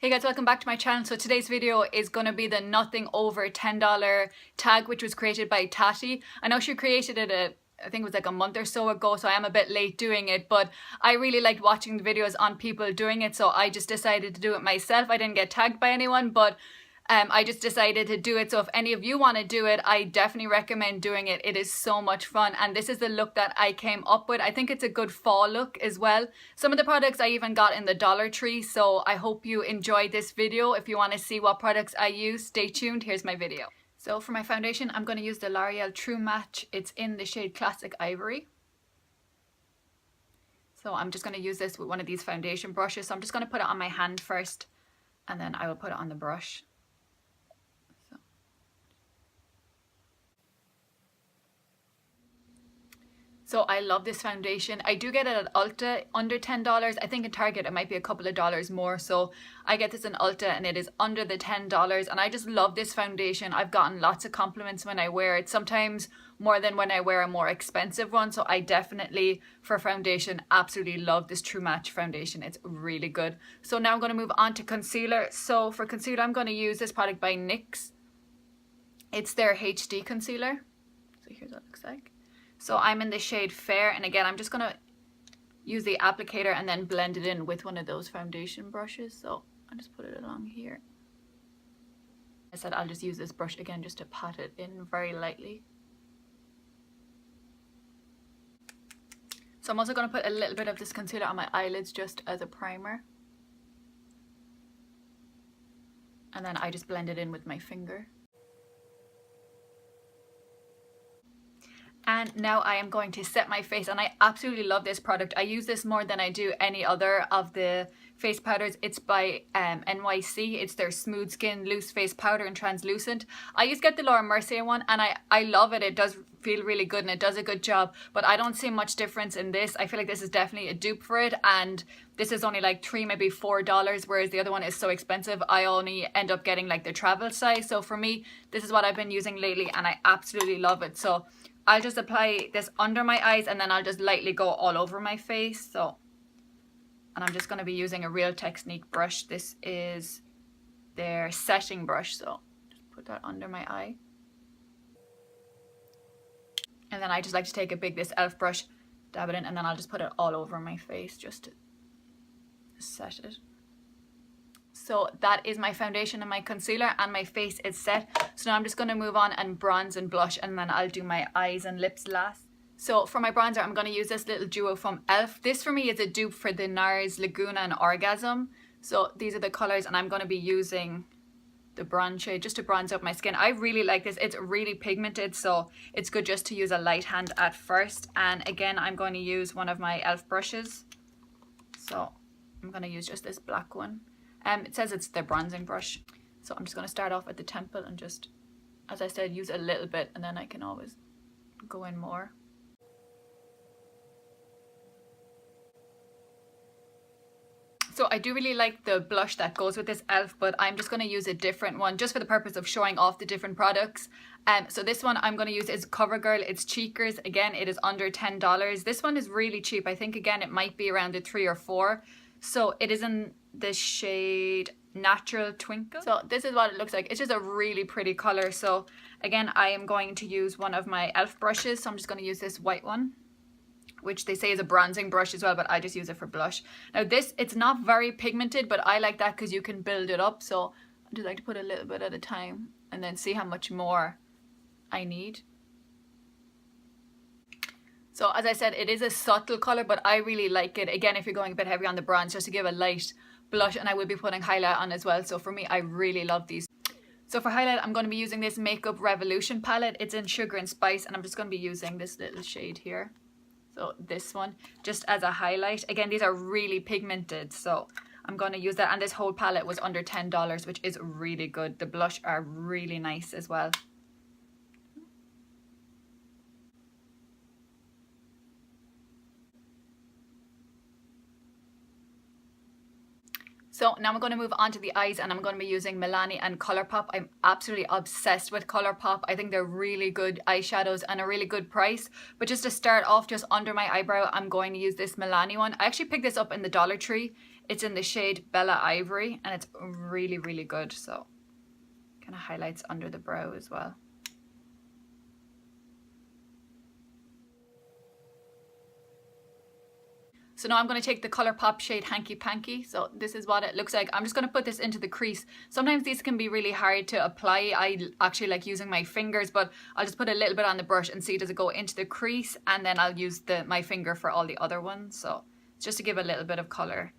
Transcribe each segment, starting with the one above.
Hey guys, welcome back to my channel. So today's video is going to be the nothing over $10 tag, which was created by Tati. I know she created it I think it was like a month or so ago, so I am a bit late doing it, but I really liked watching the videos on people doing it, so I just decided to do it myself. I didn't get tagged by anyone, but I just decided to do it. So if any of you want to do it, I definitely recommend doing it. It is so much fun, and this is the look that I came up with. I think it's a good fall look as well. Some of the products I even got in the Dollar Tree, so I hope you enjoyed this video. If you want to see what products I use, stay tuned. Here's my video. So for my foundation, I'm going to use the L'Oreal True Match. It's in the shade Classic Ivory. So I'm just going to use this with one of these foundation brushes. So I'm just going to put it on my hand first, and then I will put it on the brush. So I love this foundation. I do get it at Ulta under $10. I think in Target it might be a couple of dollars more. So I get this in Ulta and it is under the $10. And I just love this foundation. I've gotten lots of compliments when I wear it. Sometimes more than when I wear a more expensive one. So I definitely, for foundation, absolutely love this True Match foundation. It's really good. So now I'm going to move on to concealer. So for concealer, I'm going to use this product by NYX. It's their HD concealer. So here's what it looks like. So I'm in the shade Fair, and again, I'm just going to use the applicator and then blend it in with one of those foundation brushes. So I'll just put it along here. I said I'll just use this brush again just to pat it in very lightly. So I'm also going to put a little bit of this concealer on my eyelids just as a primer. And then I just blend it in with my finger. And now I am going to set my face, and I absolutely love this product. I use this more than I do any other of the face powders. It's by NYC. It's their Smooth Skin Loose Face Powder in Translucent. I used to get the Laura Mercier one, and I love it. It does feel really good and it does a good job, but I don't see much difference in this. I feel like this is definitely a dupe for it, and this is only like $3, maybe $4, whereas the other one is so expensive. I only end up getting like the travel size. So for me, this is what I've been using lately, and I absolutely love it. So I'll just apply this under my eyes, and then I'll just lightly go all over my face. So, and I'm just going to be using a Real Technique brush. This is their setting brush. So just put that under my eye. And then I just like to take a big, this e.l.f. brush, dab it in, and then I'll just put it all over my face just to set it. So that is my foundation and my concealer, and my face is set. So now I'm just going to move on and bronze and blush, and then I'll do my eyes and lips last. So for my bronzer, I'm going to use this little duo from e.l.f. This for me is a dupe for the NARS Laguna and Orgasm. So these are the colors, and I'm going to be using the bronze shade just to bronze up my skin. I really like this. It's really pigmented, so it's good just to use a light hand at first. And again, I'm going to use one of my e.l.f. brushes. So I'm going to use just this black one. It says it's the bronzing brush. So I'm just going to start off at the temple and just, as I said, use a little bit, and then I can always go in more. So I do really like the blush that goes with this e.l.f., but I'm just going to use a different one just for the purpose of showing off the different products. So this one I'm going to use is CoverGirl. It's Cheekers. Again, it is under $10. This one is really cheap. I think, again, it might be around the $3 or $4. So it is in the shade Natural Twinkle. So this is what it looks like. It's just a really pretty color. So again, I am going to use one of my e.l.f. brushes. So I'm just going to use this white one, which they say is a bronzing brush as well, but I just use it for blush. Now this, it's not very pigmented, but I like that because you can build it up. So I just like to put a little bit at a time and then see how much more I need. So as I said, it is a subtle color, but I really like it. Again, if you're going a bit heavy on the bronze, just to give a light blush, and I will be putting highlight on as well. So for me, I really love these. So for highlight, I'm going to be using this Makeup Revolution palette. It's in Sugar and Spice, and I'm just going to be using this little shade here. So this one, just as a highlight. Again, these are really pigmented, so I'm going to use that. And this whole palette was under $10, which is really good. The blush are really nice as well. So now I'm going to move on to the eyes, and I'm going to be using Milani and Colourpop. I'm absolutely obsessed with Colourpop. I think they're really good eyeshadows and a really good price. But just to start off, just under my eyebrow, I'm going to use this Milani one. I actually picked this up in the Dollar Tree. It's in the shade Bella Ivory and it's really, really good. So kind of highlights under the brow as well. So now I'm going to take the Colourpop shade Hanky Panky. So this is what it looks like. I'm just going to put this into the crease. Sometimes these can be really hard to apply. I actually like using my fingers, but I'll just put a little bit on the brush and see does it go into the crease, and then I'll use my finger for all the other ones. So it's just to give a little bit of colour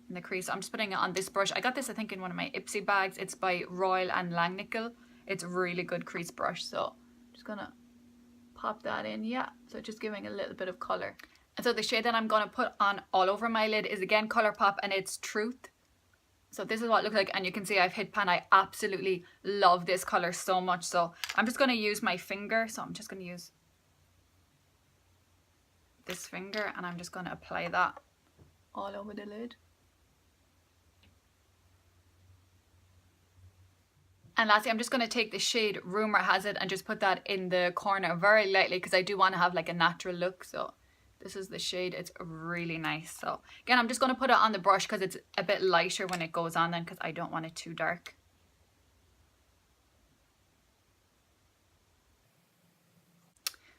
in the crease. I'm just putting it on this brush. I got this I think in one of my Ipsy bags. It's by Royal and Langnickel. It's a really good crease brush. So I'm just going to pop that in. Yeah, so just giving a little bit of colour. And so the shade that I'm going to put on all over my lid is again Colourpop and it's Truth. So this is what it looks like, and you can see I've hit pan. I absolutely love this colour so much. So I'm just going to use my finger. So I'm just going to use this finger and I'm just going to apply that all over the lid. And lastly, I'm just going to take the shade Rumour Has It and just put that in the corner very lightly because I do want to have like a natural look. So this is the shade. It's really nice. So again, I'm just going to put it on the brush because it's a bit lighter when it goes on then, because I don't want it too dark.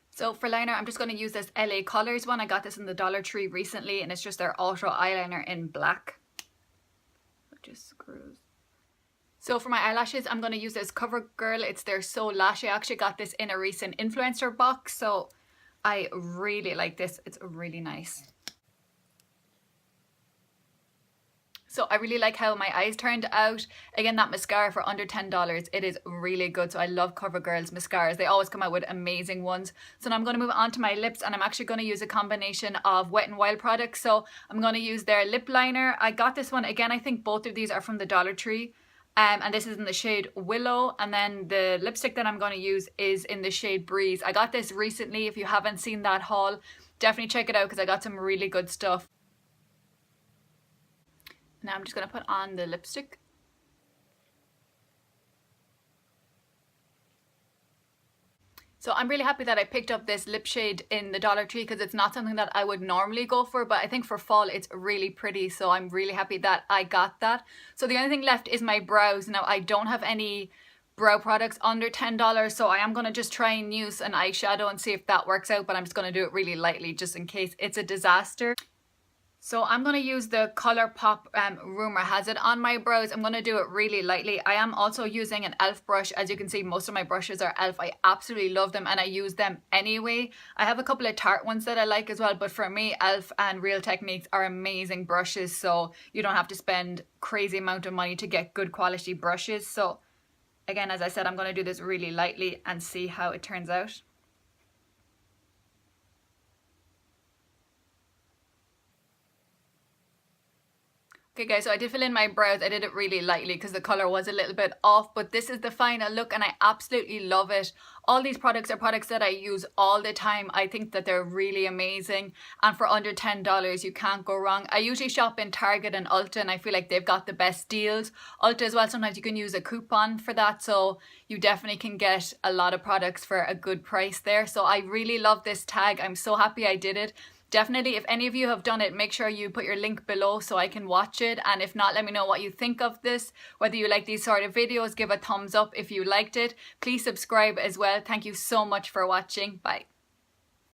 So for liner, I'm just going to use this LA Colors one. I got this in the Dollar Tree recently and it's just their Ultra Eyeliner in black. It just screws. So for my eyelashes, I'm going to use this CoverGirl. It's their So Lash. I actually got this in a recent Influencer box. So I really like this. It's really nice. So I really like how my eyes turned out. Again, that mascara for under $10, it is really good. So I love CoverGirl's mascaras. They always come out with amazing ones. So now I'm going to move on to my lips, and I'm actually going to use a combination of Wet n Wild products. So I'm going to use their lip liner. I got this one, again, I think both of these are from the Dollar Tree. And this is in the shade Willow, and then the lipstick that I'm going to use is in the shade Breeze. I got this recently. If you haven't seen that haul, definitely check it out because I got some really good stuff. Now I'm just going to put on the lipstick. So I'm really happy that I picked up this lip shade in the Dollar Tree because it's not something that I would normally go for, but I think for fall it's really pretty. So I'm really happy that I got that. So the only thing left is my brows. Now I don't have any brow products under $10, so I am going to just try and use an eyeshadow and see if that works out, but I'm just going to do it really lightly just in case it's a disaster. So I'm going to use the Colourpop Rumour Has It on my brows. I'm going to do it really lightly. I am also using an e.l.f. brush. As you can see, most of my brushes are e.l.f. I absolutely love them and I use them anyway. I have a couple of Tarte ones that I like as well, but for me, e.l.f. and Real Techniques are amazing brushes, so you don't have to spend crazy amount of money to get good quality brushes. So again, as I said, I'm going to do this really lightly and see how it turns out. Okay guys, so I did fill in my brows. I did it really lightly because the colour was a little bit off, but this is the final look and I absolutely love it. All these products are products that I use all the time. I think that they're really amazing, and for under $10 you can't go wrong. I usually shop in Target and Ulta and I feel like they've got the best deals. Ulta as well, sometimes you can use a coupon for that, so you definitely can get a lot of products for a good price there. So I really love this tag. I'm so happy I did it. Definitely, if any of you have done it, make sure you put your link below so I can watch it. And if not, let me know what you think of this. Whether you like these sort of videos, give a thumbs up if you liked it. Please subscribe as well. Thank you so much for watching. Bye.